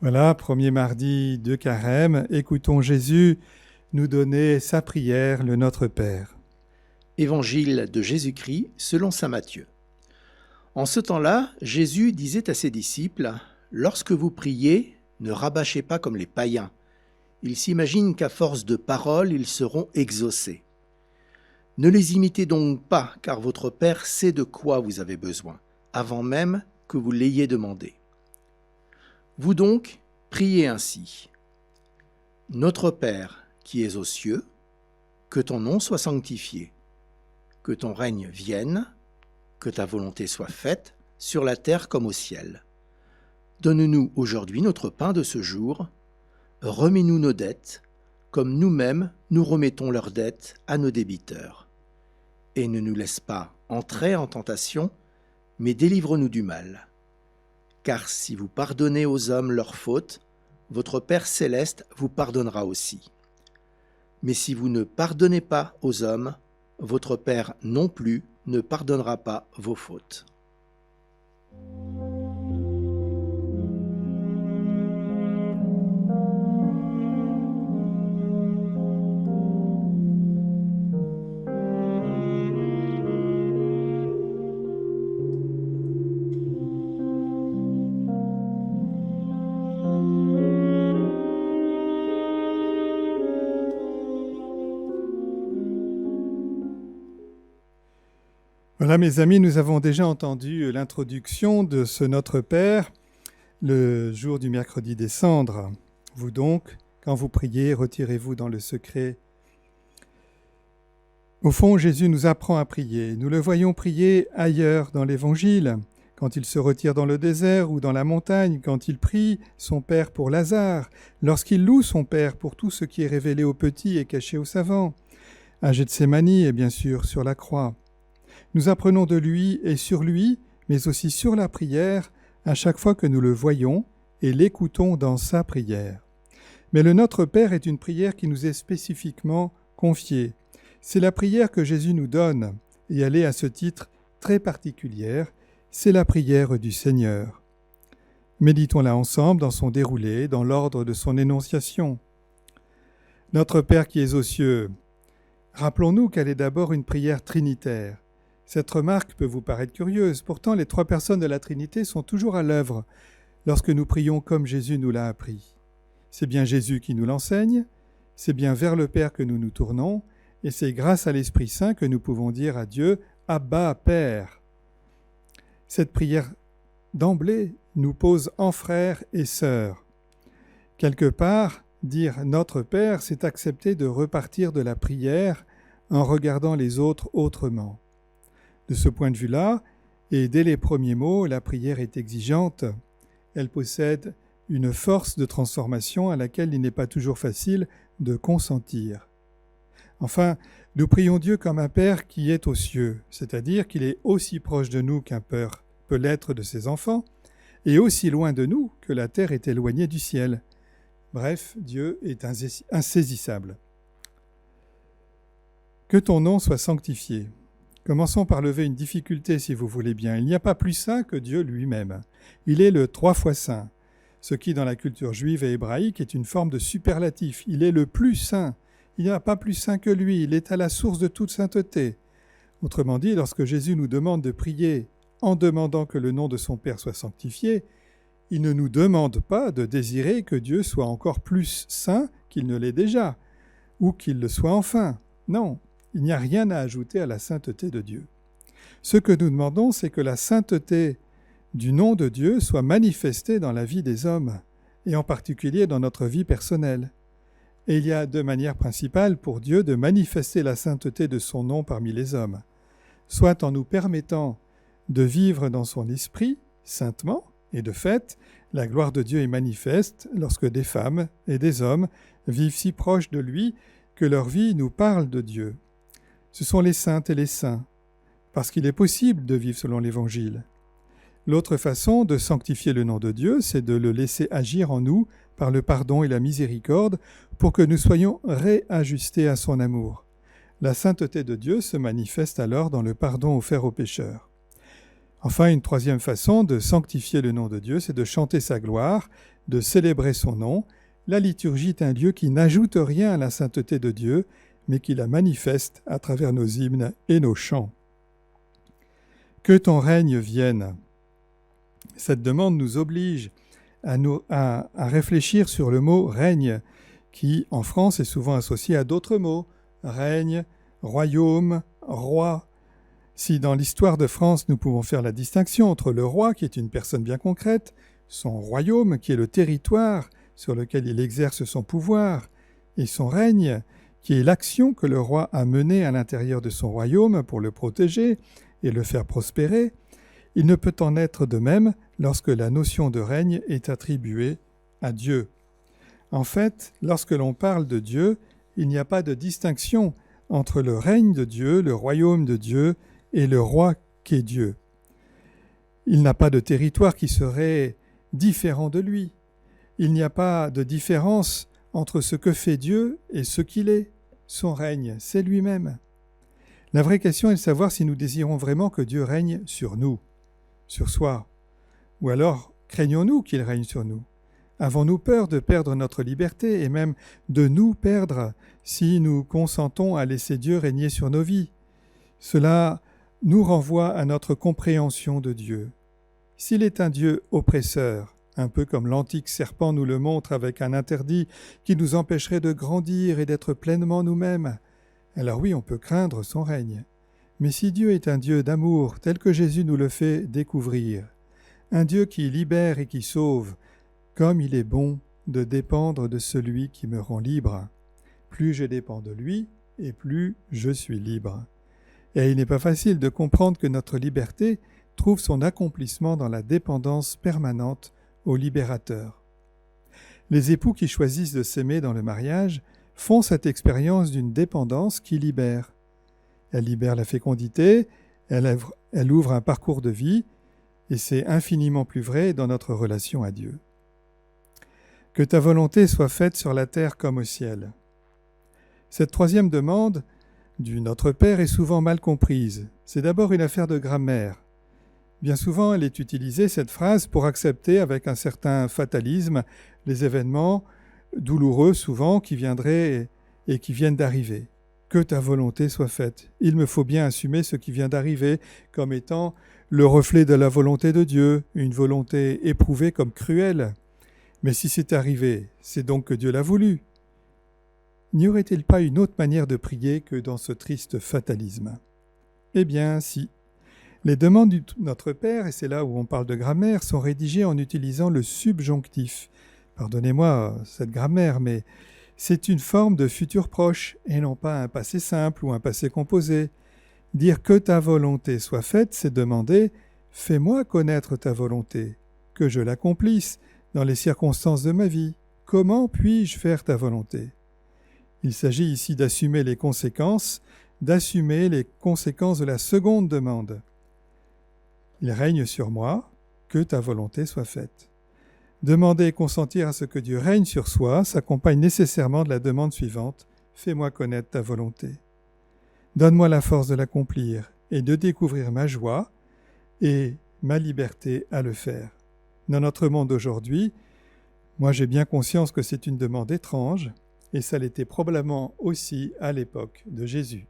Voilà, premier mardi de Carême, écoutons Jésus nous donner sa prière, le Notre Père. Évangile de Jésus-Christ selon saint Matthieu. En ce temps-là, Jésus disait à ses disciples : « Lorsque vous priez, ne rabâchez pas comme les païens. Ils s'imaginent qu'à force de paroles, ils seront exaucés. Ne les imitez donc pas, car votre Père sait de quoi vous avez besoin, avant même que vous l'ayez demandé. Vous donc, priez ainsi. Notre Père qui es aux cieux, que ton nom soit sanctifié, que ton règne vienne, que ta volonté soit faite, sur la terre comme au ciel. Donne-nous aujourd'hui notre pain de ce jour. Remets-nous nos dettes, comme nous-mêmes nous remettons leurs dettes à nos débiteurs. Et ne nous laisse pas entrer en tentation, mais délivre-nous du mal. Car si vous pardonnez aux hommes leurs fautes, votre Père céleste vous pardonnera aussi. Mais si vous ne pardonnez pas aux hommes, votre Père non plus ne pardonnera pas vos fautes. » Voilà mes amis, nous avons déjà entendu l'introduction de ce Notre Père le jour du mercredi des Cendres. Vous donc, quand vous priez, retirez-vous dans le secret. Au fond, Jésus nous apprend à prier. Nous le voyons prier ailleurs dans l'Évangile, quand il se retire dans le désert ou dans la montagne, quand il prie son Père pour Lazare, lorsqu'il loue son Père pour tout ce qui est révélé aux petits et caché aux savants, à Gethsémani et bien sûr sur la croix. Nous apprenons de lui et sur lui, mais aussi sur la prière, à chaque fois que nous le voyons et l'écoutons dans sa prière. Mais le Notre Père est une prière qui nous est spécifiquement confiée. C'est la prière que Jésus nous donne, et elle est à ce titre très particulière, c'est la prière du Seigneur. Méditons-la ensemble dans son déroulé, dans l'ordre de son énonciation. Notre Père qui es aux cieux, rappelons-nous qu'elle est d'abord une prière trinitaire. Cette remarque peut vous paraître curieuse, pourtant les trois personnes de la Trinité sont toujours à l'œuvre lorsque nous prions comme Jésus nous l'a appris. C'est bien Jésus qui nous l'enseigne, c'est bien vers le Père que nous nous tournons, et c'est grâce à l'Esprit Saint que nous pouvons dire à Dieu « Abba, Père ». Cette prière d'emblée nous pose en frères et sœurs. Quelque part, dire « Notre Père », c'est accepter de repartir de la prière en regardant les autres autrement. De ce point de vue-là, et dès les premiers mots, la prière est exigeante. Elle possède une force de transformation à laquelle il n'est pas toujours facile de consentir. Enfin, nous prions Dieu comme un Père qui est aux cieux, c'est-à-dire qu'il est aussi proche de nous qu'un père peut l'être de ses enfants, et aussi loin de nous que la terre est éloignée du ciel. Bref, Dieu est insaisissable. Que ton nom soit sanctifié. Commençons par lever une difficulté, si vous voulez bien. Il n'y a pas plus saint que Dieu lui-même. Il est le 3 fois saint, ce qui, dans la culture juive et hébraïque, est une forme de superlatif. Il est le plus saint. Il n'y a pas plus saint que lui. Il est à la source de toute sainteté. Autrement dit, lorsque Jésus nous demande de prier en demandant que le nom de son Père soit sanctifié, il ne nous demande pas de désirer que Dieu soit encore plus saint qu'il ne l'est déjà, ou qu'il le soit enfin. Non. Il n'y a rien à ajouter à la sainteté de Dieu. Ce que nous demandons, c'est que la sainteté du nom de Dieu soit manifestée dans la vie des hommes, et en particulier dans notre vie personnelle. Et il y a deux manières principales pour Dieu de manifester la sainteté de son nom parmi les hommes, soit en nous permettant de vivre dans son esprit saintement, et de fait, la gloire de Dieu est manifeste lorsque des femmes et des hommes vivent si proches de lui que leur vie nous parle de Dieu. Ce sont les saintes et les saints, parce qu'il est possible de vivre selon l'Évangile. L'autre façon de sanctifier le nom de Dieu, c'est de le laisser agir en nous par le pardon et la miséricorde pour que nous soyons réajustés à son amour. La sainteté de Dieu se manifeste alors dans le pardon offert aux pécheurs. Enfin, une troisième façon de sanctifier le nom de Dieu, c'est de chanter sa gloire, de célébrer son nom, la liturgie est un lieu qui n'ajoute rien à la sainteté de Dieu, mais qui la manifeste à travers nos hymnes et nos chants. Que ton règne vienne. Cette demande nous oblige à réfléchir sur le mot « règne » qui, en France, est souvent associé à d'autres mots « règne »,« royaume »,« roi ». Si dans l'histoire de France, nous pouvons faire la distinction entre le roi, qui est une personne bien concrète, son royaume, qui est le territoire sur lequel il exerce son pouvoir, et son règne, qui est l'action que le roi a menée à l'intérieur de son royaume pour le protéger et le faire prospérer, il ne peut en être de même lorsque la notion de règne est attribuée à Dieu. En fait, lorsque l'on parle de Dieu, il n'y a pas de distinction entre le règne de Dieu, le royaume de Dieu, et le roi qu'est Dieu. Il n'a pas de territoire qui serait différent de lui. Il n'y a pas de différence entre ce que fait Dieu et ce qu'il est. Son règne, c'est lui-même. La vraie question est de savoir si nous désirons vraiment que Dieu règne sur nous, sur soi. Ou alors, craignons-nous qu'il règne sur nous? Avons-nous peur de perdre notre liberté et même de nous perdre si nous consentons à laisser Dieu régner sur nos vies? Cela nous renvoie à notre compréhension de Dieu. S'il est un Dieu oppresseur, un peu comme l'antique serpent nous le montre avec un interdit qui nous empêcherait de grandir et d'être pleinement nous-mêmes, alors oui, on peut craindre son règne. Mais si Dieu est un Dieu d'amour, tel que Jésus nous le fait découvrir, un Dieu qui libère et qui sauve, comme il est bon de dépendre de celui qui me rend libre. Plus je dépends de lui, et plus je suis libre. Et il n'est pas facile de comprendre que notre liberté trouve son accomplissement dans la dépendance permanente au libérateur. Les époux qui choisissent de s'aimer dans le mariage font cette expérience d'une dépendance qui libère. Elle libère la fécondité, elle ouvre un parcours de vie, et c'est infiniment plus vrai dans notre relation à Dieu. Que ta volonté soit faite sur la terre comme au ciel. Cette troisième demande du Notre Père est souvent mal comprise. C'est d'abord une affaire de grammaire. Bien souvent, elle est utilisée, cette phrase, pour accepter avec un certain fatalisme les événements douloureux souvent qui viendraient et qui viennent d'arriver. Que ta volonté soit faite. Il me faut bien assumer ce qui vient d'arriver comme étant le reflet de la volonté de Dieu, une volonté éprouvée comme cruelle. Mais si c'est arrivé, c'est donc que Dieu l'a voulu. N'y aurait-il pas une autre manière de prier que dans ce triste fatalisme? Eh bien, si. Les demandes du Notre Père, et c'est là où on parle de grammaire, sont rédigées en utilisant le subjonctif. Pardonnez-moi cette grammaire, mais c'est une forme de futur proche, et non pas un passé simple ou un passé composé. Dire que ta volonté soit faite, c'est demander « fais-moi connaître ta volonté, que je l'accomplisse dans les circonstances de ma vie. Comment puis-je faire ta volonté ?» Il s'agit ici d'assumer les conséquences de la seconde demande. Il règne sur moi, que ta volonté soit faite. Demander et consentir à ce que Dieu règne sur soi s'accompagne nécessairement de la demande suivante, fais-moi connaître ta volonté. Donne-moi la force de l'accomplir et de découvrir ma joie et ma liberté à le faire. Dans notre monde d'aujourd'hui, moi j'ai bien conscience que c'est une demande étrange, et ça l'était probablement aussi à l'époque de Jésus.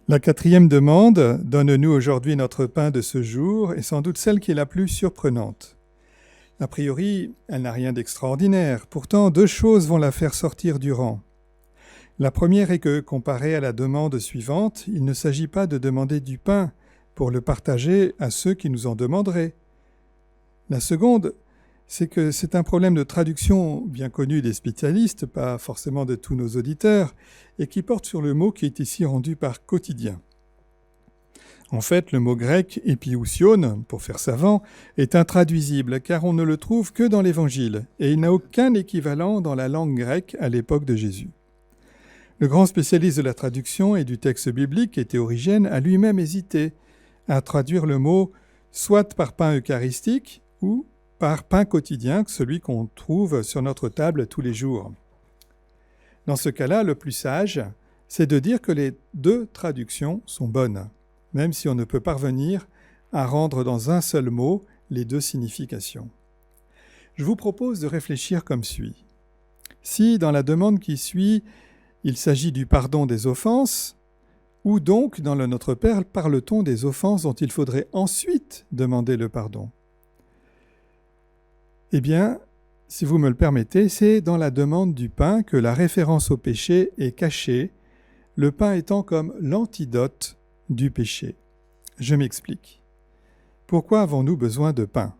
La quatrième demande, « Donne-nous aujourd'hui notre pain de ce jour », est sans doute celle qui est la plus surprenante. A priori, elle n'a rien d'extraordinaire. Pourtant, deux choses vont la faire sortir du rang. La première est que, comparée à la demande suivante, il ne s'agit pas de demander du pain pour le partager à ceux qui nous en demanderaient. La seconde, c'est que c'est un problème de traduction bien connu des spécialistes, pas forcément de tous nos auditeurs, et qui porte sur le mot qui est ici rendu par quotidien. En fait, le mot grec « épiousion », pour faire savant, est intraduisible car on ne le trouve que dans l'Évangile et il n'a aucun équivalent dans la langue grecque à l'époque de Jésus. Le grand spécialiste de la traduction et du texte biblique, Théorigène, a lui-même hésité à traduire le mot soit par pain eucharistique ou par pain quotidien, celui qu'on trouve sur notre table tous les jours. Dans ce cas-là, le plus sage, c'est de dire que les deux traductions sont bonnes, même si on ne peut parvenir à rendre dans un seul mot les deux significations. Je vous propose de réfléchir comme suit. Si, dans la demande qui suit, il s'agit du pardon des offenses, où donc, dans le Notre Père, parle-t-on des offenses dont il faudrait ensuite demander le pardon ? Eh bien, si vous me le permettez, c'est dans la demande du pain que la référence au péché est cachée, le pain étant comme l'antidote du péché. Je m'explique. Pourquoi avons-nous besoin de pain ?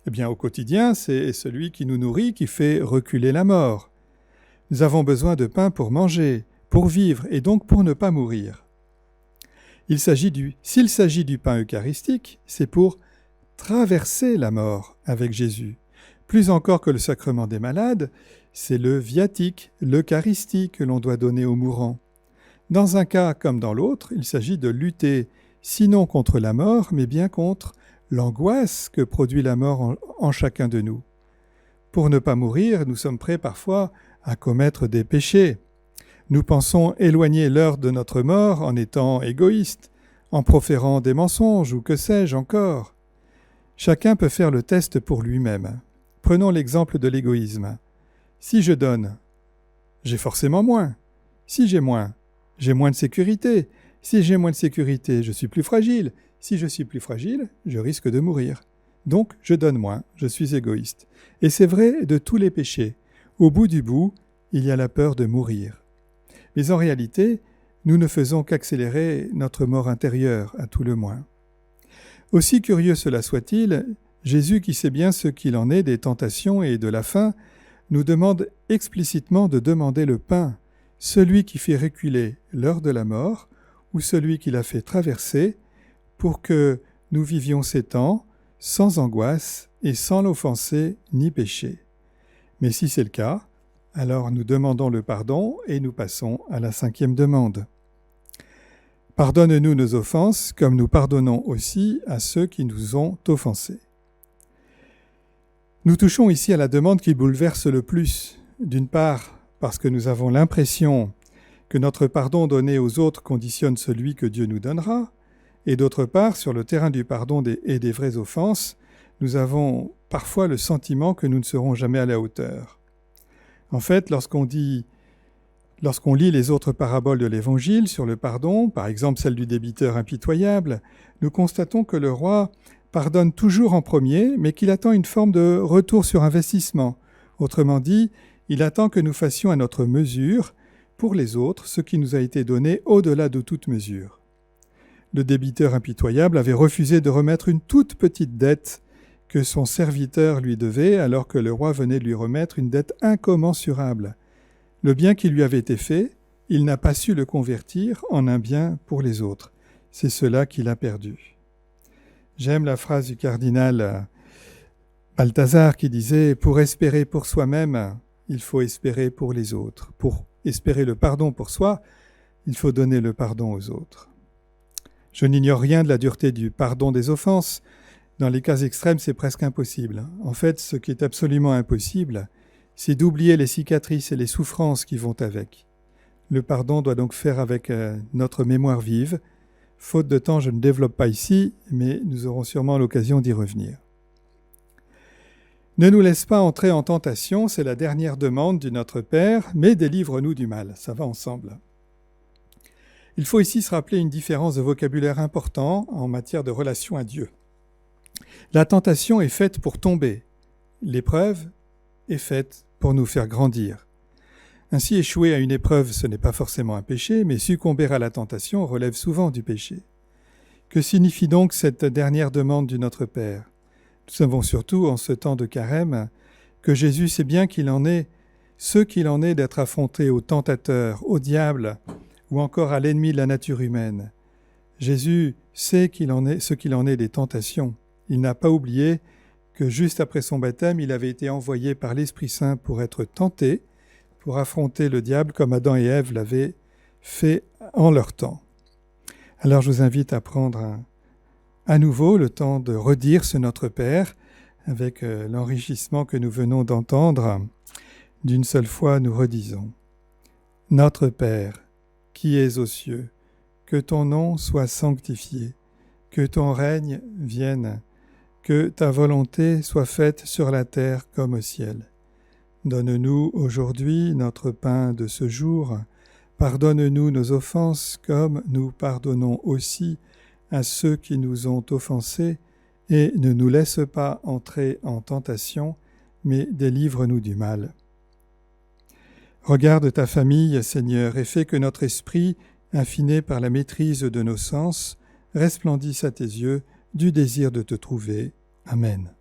Eh bien, au quotidien, c'est celui qui nous nourrit qui fait reculer la mort. Nous avons besoin de pain pour manger, pour vivre et donc pour ne pas mourir. S'il s'agit du pain eucharistique, c'est pour traverser la mort avec Jésus. Plus encore que le sacrement des malades, c'est le viatique, l'Eucharistie que l'on doit donner aux mourants. Dans un cas comme dans l'autre, il s'agit de lutter, sinon contre la mort, mais bien contre l'angoisse que produit la mort en chacun de nous. Pour ne pas mourir, nous sommes prêts parfois à commettre des péchés. Nous pensons éloigner l'heure de notre mort en étant égoïstes, en proférant des mensonges ou que sais-je encore. Chacun peut faire le test pour lui-même. Prenons l'exemple de l'égoïsme. Si je donne, j'ai forcément moins. Si j'ai moins de sécurité. Si j'ai moins de sécurité, je suis plus fragile. Si je suis plus fragile, je risque de mourir. Donc, je donne moins, je suis égoïste. Et c'est vrai de tous les péchés. Au bout du bout, il y a la peur de mourir. Mais en réalité, nous ne faisons qu'accélérer notre mort intérieure, à tout le moins. Aussi curieux cela soit-il, Jésus, qui sait bien ce qu'il en est des tentations et de la faim, nous demande explicitement de demander le pain, celui qui fait reculer l'heure de la mort, ou celui qui l'a fait traverser, pour que nous vivions ces temps sans angoisse et sans l'offenser ni pécher. Mais si c'est le cas, alors nous demandons le pardon et nous passons à la 5e demande. Pardonne-nous nos offenses, comme nous pardonnons aussi à ceux qui nous ont offensés. Nous touchons ici à la demande qui bouleverse le plus, d'une part parce que nous avons l'impression que notre pardon donné aux autres conditionne celui que Dieu nous donnera, et d'autre part, sur le terrain du pardon et des vraies offenses, nous avons parfois le sentiment que nous ne serons jamais à la hauteur. En fait, lorsqu'on lit les autres paraboles de l'Évangile sur le pardon, par exemple celle du débiteur impitoyable, nous constatons que le roi pardonne toujours en premier, mais qu'il attend une forme de retour sur investissement. Autrement dit, il attend que nous fassions à notre mesure, pour les autres, ce qui nous a été donné au-delà de toute mesure. Le débiteur impitoyable avait refusé de remettre une toute petite dette que son serviteur lui devait, alors que le roi venait de lui remettre une dette incommensurable. Le bien qui lui avait été fait, il n'a pas su le convertir en un bien pour les autres. C'est cela qu'il a perdu. J'aime la phrase du cardinal Balthazar qui disait « Pour espérer pour soi-même, il faut espérer pour les autres. Pour espérer le pardon pour soi, il faut donner le pardon aux autres. » Je n'ignore rien de la dureté du pardon des offenses. Dans les cas extrêmes, c'est presque impossible. En fait, ce qui est absolument impossible, c'est d'oublier les cicatrices et les souffrances qui vont avec. Le pardon doit donc faire avec notre mémoire vive. Faute de temps, je ne développe pas ici, mais nous aurons sûrement l'occasion d'y revenir. Ne nous laisse pas entrer en tentation, c'est la dernière demande du Notre Père, mais délivre-nous du mal. Ça va ensemble. Il faut ici se rappeler une différence de vocabulaire important en matière de relation à Dieu. La tentation est faite pour tomber. L'épreuve est faite pour nous faire grandir. Ainsi, échouer à une épreuve, ce n'est pas forcément un péché, mais succomber à la tentation relève souvent du péché. Que signifie donc cette dernière demande du Notre Père ? Nous savons surtout, en ce temps de carême, que Jésus sait bien qu'il en est ce qu'il en est d'être affronté au tentateur, au diable, ou encore à l'ennemi de la nature humaine. Jésus sait ce qu'il en est des tentations. Il n'a pas oublié que juste après son baptême, il avait été envoyé par l'Esprit Saint pour être tenté, pour affronter le diable comme Adam et Ève l'avaient fait en leur temps. Alors je vous invite à prendre à nouveau le temps de redire ce Notre Père avec l'enrichissement que nous venons d'entendre. D'une seule fois, nous redisons « Notre Père, qui es aux cieux, que ton nom soit sanctifié, que ton règne vienne, que ta volonté soit faite sur la terre comme au ciel. Donne-nous aujourd'hui notre pain de ce jour. Pardonne-nous nos offenses comme nous pardonnons aussi à ceux qui nous ont offensés, et ne nous laisse pas entrer en tentation, mais délivre-nous du mal. Regarde ta famille, Seigneur, et fais que notre esprit, affiné par la maîtrise de nos sens, resplendisse à tes yeux du désir de te trouver. Amen.